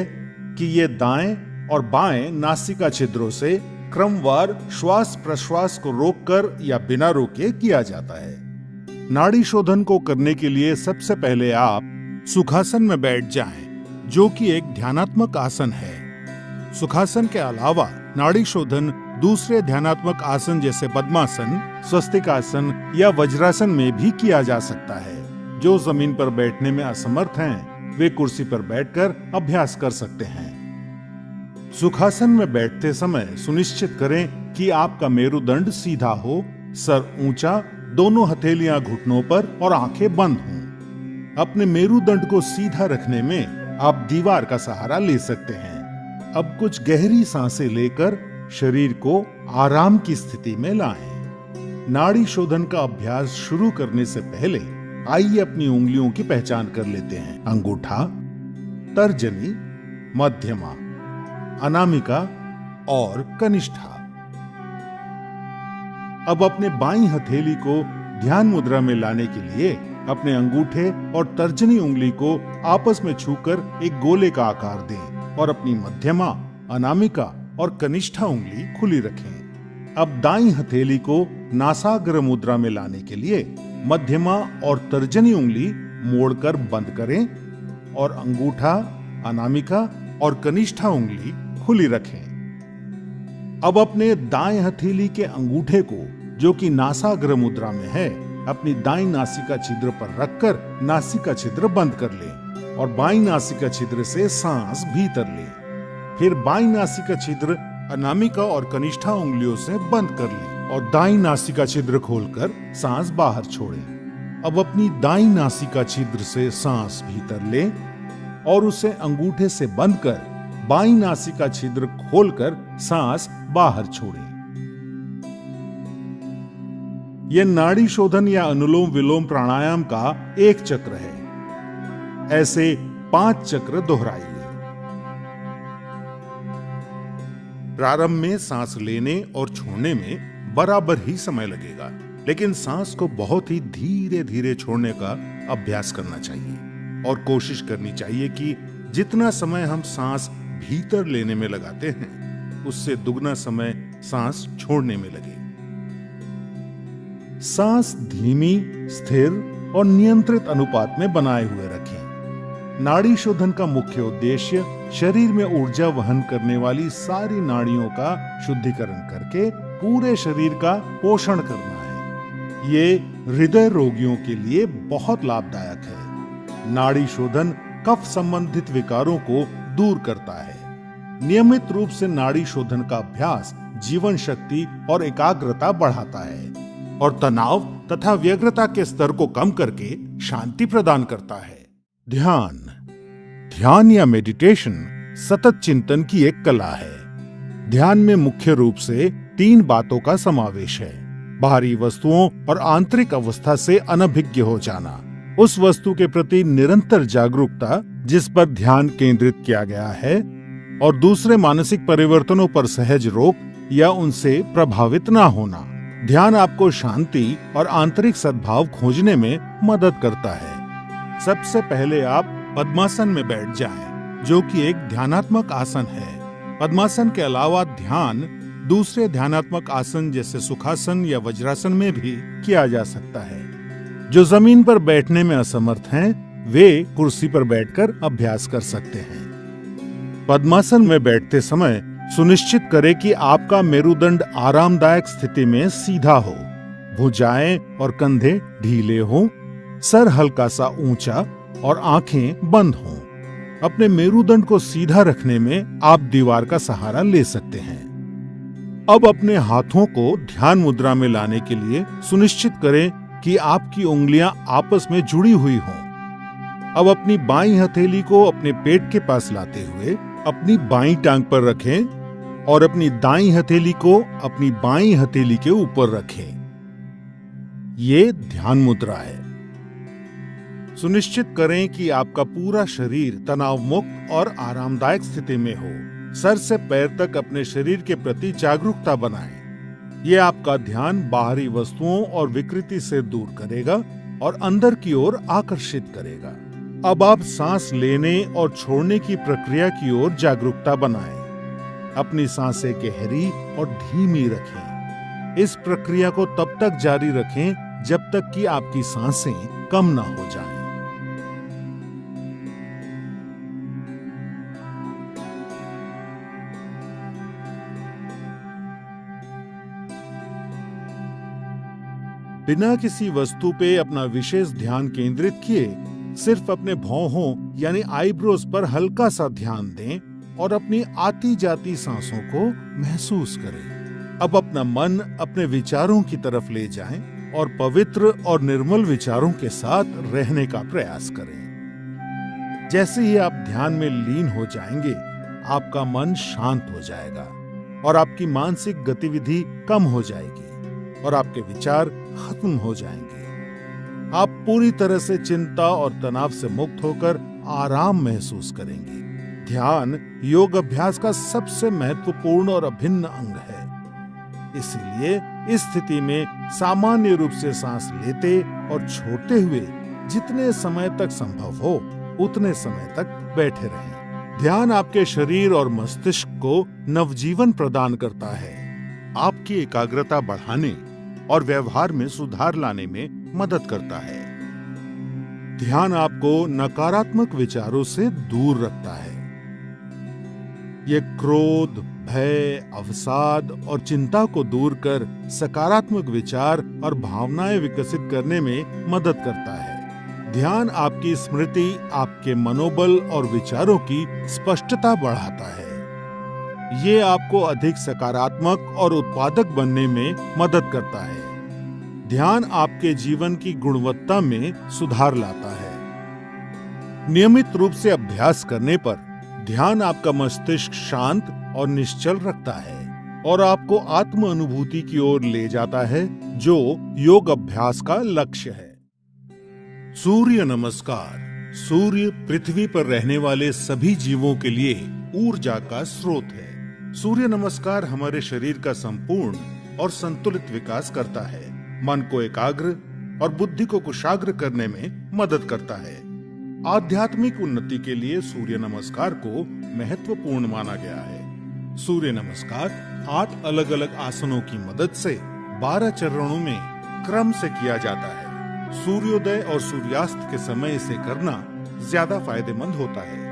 कि यह दाएं और बाएं नासिका छिद्रों से क्रमवार श्वास प्रश्वास को रोककर या बिना रोके किया जाता है। नाड़ी शोधन को करने के लिए सबसे पहले आप सुखासन में बैठ जाएं, जो कि एक ध्यानात्मक आसन है। सुखासन के अलावा नाड़ी शोधन दूसरे ध्यानात्मक आसन जैसे पद्मासन, स्वस्तिकासन या वज्रासन में भी किया जा सकता है। जो जमीन पर बैठने में असमर्थ हैं, वे कुर्सी पर बैठकर अभ्यास कर सकते हैं। सुखासन में बैठते समय सुनिश्चित करें कि आपका मेरुदंड सीधा हो, सर ऊंचा, दोनों हथेलियां घुटनों पर और आंखें बंद हों। अपने मेरुदंड को सीधा रखने में आप दीवार का सहारा ले सकते हैं। अब कुछ गहरी सांसें लेकर शरीर को आराम की स्थिति में लाएं। नाड़ी शोधन का अभ्यास शुरू करने से पहले आइए अपनी उंगलियों की पहचान कर लेते हैं। अंगूठा, तर्जनी, मध्यमा, अनामिका और कनिष्ठा। अब अपने बाईं हथेली को ध्यान मुद्रा में लाने के लिए अपने अंगूठे और तर्जनी उंगली को आपस में छूकर एक गोले का आकार दें और अपनी मध्यमा, अनामिका और कनिष्ठा उंगली खुली रखें। अब दाईं हथेली को नासाग्र मुद्रा में लाने के लिए मध्यमा और तर्जनी उंगली मोड़कर बंद करें और अंगूठा, अनामिका और कनिष्ठा उंगली खुली रखें। अब अपने दाएं हथेली के अंगूठे को, जो कि नासाग्र मुद्रा में है, अपनी दाईं नासिका छिद्र पर रखकर नासिका छिद्र बंद कर लें और बाईं नासिका छिद्र से सांस भीतर लें। फिर बाईं नासिका छिद्र अनामिका और कनिष्ठा उंगलियों से बंद कर लें और दाईं नासिका छिद्र खोलकर सांस बाहर छोड़ें। अब अपनी दाईं नासिका छिद्र से सांस भीतर लें और उसे अंगूठे से बंद कर बाईं नासिका छिद्र खोलकर सांस बाहर छोड़ें। यह नाड़ी शोधन या अनुलोम विलोम प्राणायाम का एक चक्र है। ऐसे 5 चक्र दोहराइए। प्रारंभ में सांस लेने और छोड़ने में बराबर ही समय लगेगा, लेकिन सांस को बहुत ही धीरे धीरे छोड़ने का अभ्यास करना चाहिए और कोशिश करनी चाहिए कि जितना समय हम सांस भीतर लेने में लगाते हैं, उससे दुगना समय सांस छोड़ने में लगे। सांस धीमी, स्थिर और नियंत्रित अनुपात में बनाए हुए रखें। नाड़ी शोधन का मुख्य उद्देश्य शरीर में ऊर्जा वहन करने वाली सारी नाड़ियों का शुद्धिकरण करके पूरे शरीर का पोषण करना है। ये हृदय रोगियों के लिए बहुत लाभदायक है। नाड़ी शोधन कफ संबंधित विकारों को दूर करता है। नियमित रूप से नाड़ी शोधन का अभ्यास जीवन शक्ति और एकाग्रता बढ़ाता है और तनाव तथा व्यग्रता के स्तर को कम करके शांति प्रदान करता है। ध्यान या मेडिटेशन सतत चिंतन की एक कला है। ध्यान में मुख्य रूप से 3 बातों का समावेश है। बाहरी वस्तुओं और आंतरिक अवस्था से अनभिज्ञ हो जाना, उस वस्तु के प्रति निरंतर जागरूकता जिस पर ध्यान केंद्रित किया गया है, और दूसरे मानसिक परिवर्तनों पर सहज रोक या उनसे प्रभावित ना होना। ध्यान आपको शांति और आंतरिक सद्भाव खोजने में मदद करता है। सबसे पहले आप पद्मासन में बैठ जाएं, जो कि एक ध्यानात्मक आसन है। पद्मासन के अलावा ध्यान दूसरे ध्यानात्मक आसन जैसे सुखासन या वज्रासन में भी किया जा सकता है। जो जमीन पर बैठने में असमर्थ हैं, वे कुर्सी पर बैठकर अभ्यास कर सकते हैं। पद्मासन में बैठते समय सुनिश्चित करें कि आपका मेरुदंड आरामदायक स्थिति में सीधा हो, भुजाएं और कंधे ढीले हों, सर हल्का सा ऊंचा और आंखें बंद हों। अपने मेरुदंड को सीधा रखने में आप दीवार का सहारा ले सकते हैं। अब अपने हाथों को ध्यान मुद्रा में लाने के लिए सुनिश्चित करें कि आपकी उंगलियां आपस में जुड़ी हुई हों। अब अपनी बाईं हथेली को अपने पेट के पास लाते हुए अपनी बाईं टांग पर रखें और अपनी दाईं हथेली को अपनी बाईं हथेली के ऊपर रखें। ये ध्यान मुद्रा है। सुनिश्चित करें कि आपका पूरा शरीर तनाव मुक्त और आरामदायक स्थिति में हो। सर से पैर तक अपने शरीर के प्रति जागरूकता बनाएं। ये आपका ध्यान बाहरी वस्तुओं और विकृति से दूर करेगा और अंदर की ओर आकर्षित करेगा। अब आप सांस लेने और छोड़ने की प्रक्रिया की ओर जागरूकता बनाएं। अपनी सांसें गहरी और धीमी रखें। इस प्रक्रिया को तब तक जारी रखें जब तक कि आपकी सांसें कम ना हो जाएं। बिना किसी वस्तु पे अपना विशेष ध्यान केंद्रित किए सिर्फ अपने भौहों यानी आईब्रोज पर हल्का सा ध्यान दें और अपनी आती जाती सांसों को महसूस करें। अब अपना मन अपने विचारों की तरफ ले जाएं और पवित्र और निर्मल विचारों के साथ रहने का प्रयास करें। जैसे ही आप ध्यान में लीन हो जाएंगे, आपका मन शांत हो जाएगा और आपकी मानसिक गतिविधि कम हो जाएगी और आपके विचार खत्म हो जाएंगे। आप पूरी तरह से चिंता और तनाव से मुक्त होकर आराम महसूस करेंगे। ध्यान योग अभ्यास का सबसे महत्वपूर्ण और अभिन्न अंग है। इसीलिए इस स्थिति में सामान्य रूप से सांस लेते और छोड़ते हुए जितने समय तक संभव हो उतने समय तक बैठे रहें। ध्यान आपके शरीर और मस्तिष्क को नवजीवन प्रदान करता है, आपकी एकाग्रता बढ़ाने और व्यवहार में सुधार लाने में मदद करता है। ध्यान आपको नकारात्मक विचारों से दूर रखता है। ये क्रोध, भय, अवसाद और चिंता को दूर कर सकारात्मक विचार और भावनाएं विकसित करने में मदद करता है। ध्यान आपकी स्मृति, आपके मनोबल और विचारों की स्पष्टता बढ़ाता है। ये आपको अधिक सकारात्मक और उत्पादक बनने में मदद करता है। ध्यान आपके जीवन की गुणवत्ता में सुधार लाता है। नियमित रूप से अभ्यास करने पर ध्यान आपका मस्तिष्क शांत और निश्चल रखता है और आपको आत्म अनुभूति की ओर ले जाता है, जो योग अभ्यास का लक्ष्य है। सूर्य नमस्कार। सूर्य पृथ्वी पर रहने वाले सभी जीवों के लिए ऊर्जा का स्रोत है। सूर्य नमस्कार हमारे शरीर का संपूर्ण और संतुलित विकास करता है, मन को एकाग्र और बुद्धि को कुशाग्र करने में मदद करता है। आध्यात्मिक उन्नति के लिए सूर्य नमस्कार को महत्वपूर्ण माना गया है। सूर्य नमस्कार 8 अलग अलग आसनों की मदद से 12 चरणों में क्रम से किया जाता है। सूर्योदय और सूर्यास्त के समय इसे करना ज्यादा फायदेमंद होता है।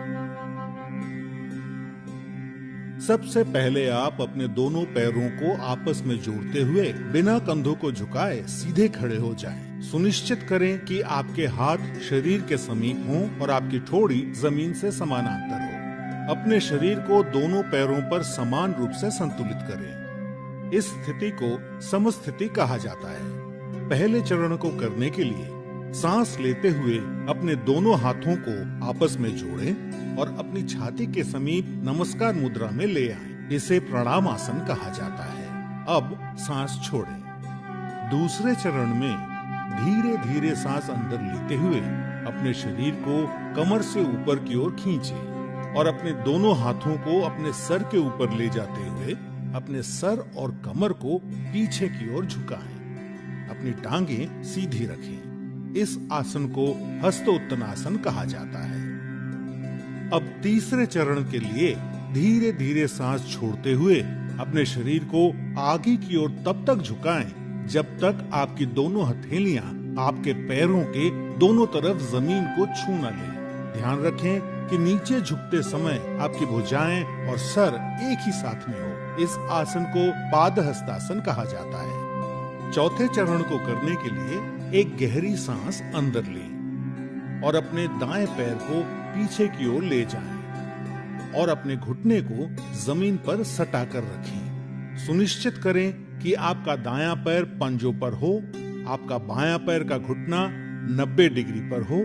सबसे पहले आप अपने दोनों पैरों को आपस में जोड़ते हुए बिना कंधों को झुकाए सीधे खड़े हो जाएं। सुनिश्चित करें कि आपके हाथ शरीर के समीप हों और आपकी ठोड़ी जमीन से समानांतर हो। अपने शरीर को दोनों पैरों पर समान रूप से संतुलित करें। इस स्थिति को समस्थिति कहा जाता है। पहले चरण को करने के लिए सांस लेते हुए अपने दोनों हाथों को आपस में जोड़ें और अपनी छाती के समीप नमस्कार मुद्रा में ले आएं। इसे प्रणाम आसन कहा जाता है। अब सांस छोड़ें। दूसरे चरण में धीरे धीरे सांस अंदर लेते हुए अपने शरीर को कमर से ऊपर की ओर खींचें और अपने दोनों हाथों को अपने सर के ऊपर ले जाते हुए अपने सर और कमर को पीछे की ओर झुकाएं। अपनी टांगें सीधी रखें। इस आसन को हस्तोत्तनासन कहा जाता है। अब तीसरे चरण के लिए धीरे धीरे सांस छोड़ते हुए अपने शरीर को आगे की ओर तब तक झुकाएं जब तक आपकी दोनों हथेलियां आपके पैरों के दोनों तरफ जमीन को छू न लें। ध्यान रखें कि नीचे झुकते समय आपकी भुजाएं और सर एक ही साथ में हो। इस आसन को पादहस्तासन कहा जाता है। चौथे चरण को करने के लिए एक गहरी सांस अंदर लें और अपने दाएं पैर को पीछे की ओर ले जाएं और अपने घुटने को जमीन पर सटाकर रखें। सुनिश्चित करें कि आपका दायां पैर पंजों पर हो, आपका बायां पैर का घुटना 90 डिग्री पर हो,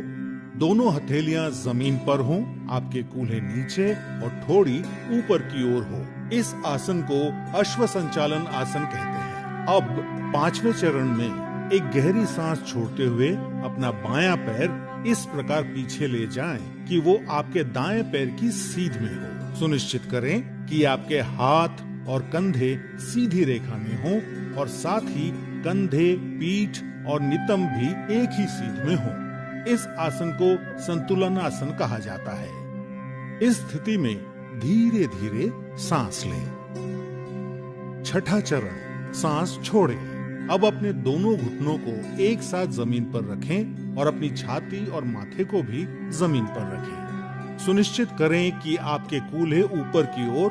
दोनों हथेलियां जमीन पर हों, आपके कूल्हे नीचे और ठोड़ी ऊपर की ओर हो। इस आसन को अश्व संचालन आसन कहते हैं। अब पांचवें चरण में एक गहरी सांस छोड़ते हुए अपना बायां पैर इस प्रकार पीछे ले जाएं कि वो आपके दाएं पैर की सीध में हो। सुनिश्चित करें कि आपके हाथ और कंधे सीधी रेखा में हों और साथ ही कंधे, पीठ और नितंब भी एक ही सीध में हों। इस आसन को संतुलन आसन कहा जाता है। इस स्थिति में धीरे धीरे सांस लें। छठा चरण, सांस छोड़ें। अब अपने दोनों घुटनों को एक साथ जमीन पर रखें और अपनी छाती और माथे को भी जमीन पर रखें। सुनिश्चित करें कि आपके कूल्हे ऊपर की ओर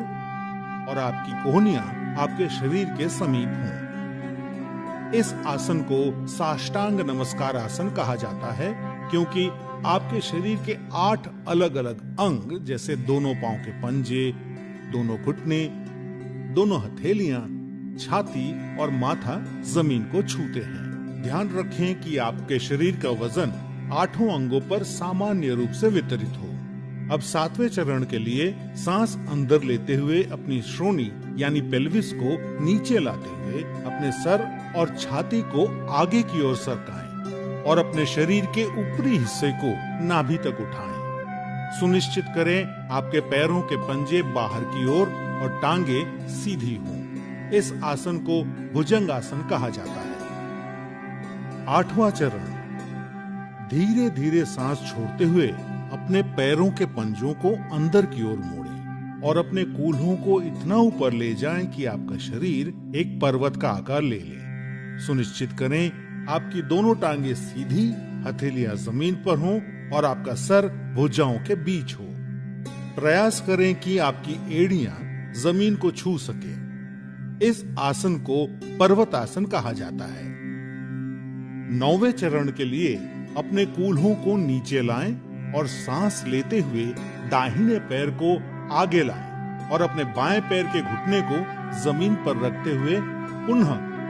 और आपकी कोहनियां आपके शरीर के समीप हों। इस आसन को साष्टांग नमस्कार आसन कहा जाता है, क्योंकि आपके शरीर के 8 अलग अलग अंग जैसे दोनों पांव के पंजे, दोनों घुटने, दोनों हथेलियां, छाती और माथा जमीन को छूते हैं। ध्यान रखें कि आपके शरीर का वजन 8 अंगों पर सामान्य रूप से वितरित हो। अब 7वें चरण के लिए सांस अंदर लेते हुए अपनी श्रोणी यानी पेल्विस को नीचे लाते हुए अपने सर और छाती को आगे की ओर सरकाएं और अपने शरीर के ऊपरी हिस्से को नाभि तक उठाएं। सुनिश्चित करें आपके पैरों के पंजे बाहर की ओर और टांगे सीधी हों। इस आसन को भुजंग आसन कहा जाता है। 8वां चरण, धीरे धीरे सांस छोड़ते हुए अपने पैरों के पंजों को अंदर की ओर मोड़ें और अपने कूल्हों को इतना ऊपर ले जाएं कि आपका शरीर एक पर्वत का आकार ले ले। सुनिश्चित करें आपकी दोनों टांगे सीधी, हथेलियां जमीन पर हों और आपका सर भुजाओं के बीच हो। प्रयास करें कि आपकी एड़ियां जमीन को छू सके। इस आसन को पर्वतासन कहा जाता है। 9वें चरण के लिए अपने कूल्हों को नीचे लाएं और सांस लेते हुए दाहिने पैर को आगे लाएं और अपने बाएं पैर के घुटने को जमीन पर रखते हुए पुनः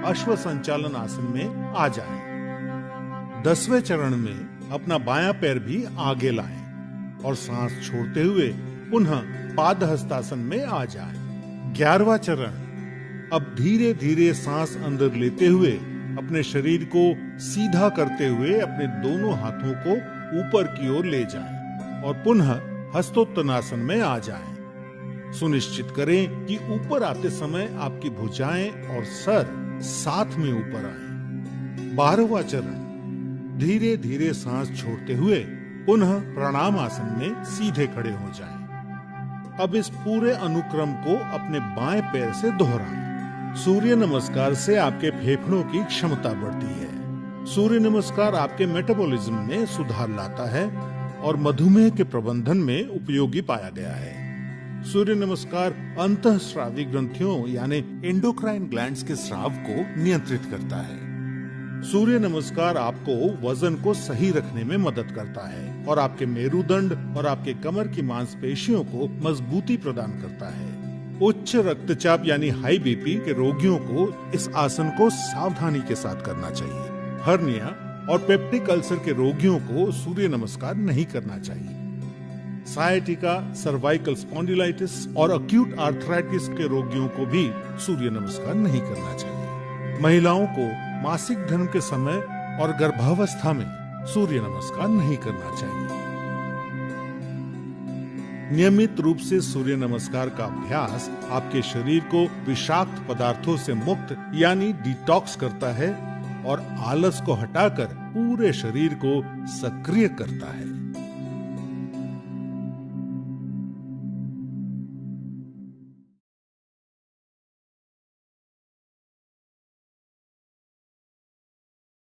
अश्व संचालन आसन में आ जाएं। 10वें चरण में अपना बायां पैर भी आगे लाएं और सांस छोड़ते हुए पुनः पादहस्तासन में आ जाएं। 11वां चरण, अब धीरे धीरे सांस अंदर लेते हुए अपने शरीर को सीधा करते हुए अपने दोनों हाथों को ऊपर की ओर ले जाएं और पुनः हस्तोत्तनासन में आ जाएं। सुनिश्चित करें कि ऊपर आते समय आपकी भुजाएं और सर साथ में ऊपर आए। 12वां चरण, धीरे धीरे सांस छोड़ते हुए पुनः प्रणाम आसन में सीधे खड़े हो जाएं। अब इस पूरे अनुक्रम को अपने बाएं पैर से दोहराएं। सूर्य नमस्कार से आपके फेफड़ों की क्षमता बढ़ती है। सूर्य नमस्कार आपके मेटाबॉलिज्म में सुधार लाता है और मधुमेह के प्रबंधन में उपयोगी पाया गया है। सूर्य नमस्कार अंतःस्रावी ग्रंथियों यानी एंडोक्राइन ग्लैंड्स के स्राव को नियंत्रित करता है। सूर्य नमस्कार आपको वजन को सही रखने में मदद करता है और आपके मेरुदंड और आपके कमर की मांसपेशियों को मजबूती प्रदान करता है। उच्च रक्तचाप यानी हाई बीपी के रोगियों को इस आसन को सावधानी के साथ करना चाहिए। हर्निया और पेप्टिक अल्सर के रोगियों को सूर्य नमस्कार नहीं करना चाहिए। सायटिका, सर्वाइकल स्पॉन्डिलाइटिस और अक्यूट आर्थराइटिस के रोगियों को भी सूर्य नमस्कार नहीं करना चाहिए। महिलाओं को मासिक धर्म के समय और गर्भावस्था में सूर्य नमस्कार नहीं करना चाहिए। नियमित रूप से सूर्य नमस्कार का अभ्यास आपके शरीर को विषाक्त पदार्थों से मुक्त यानी डिटॉक्स करता है और आलस को हटाकर पूरे शरीर को सक्रिय करता है।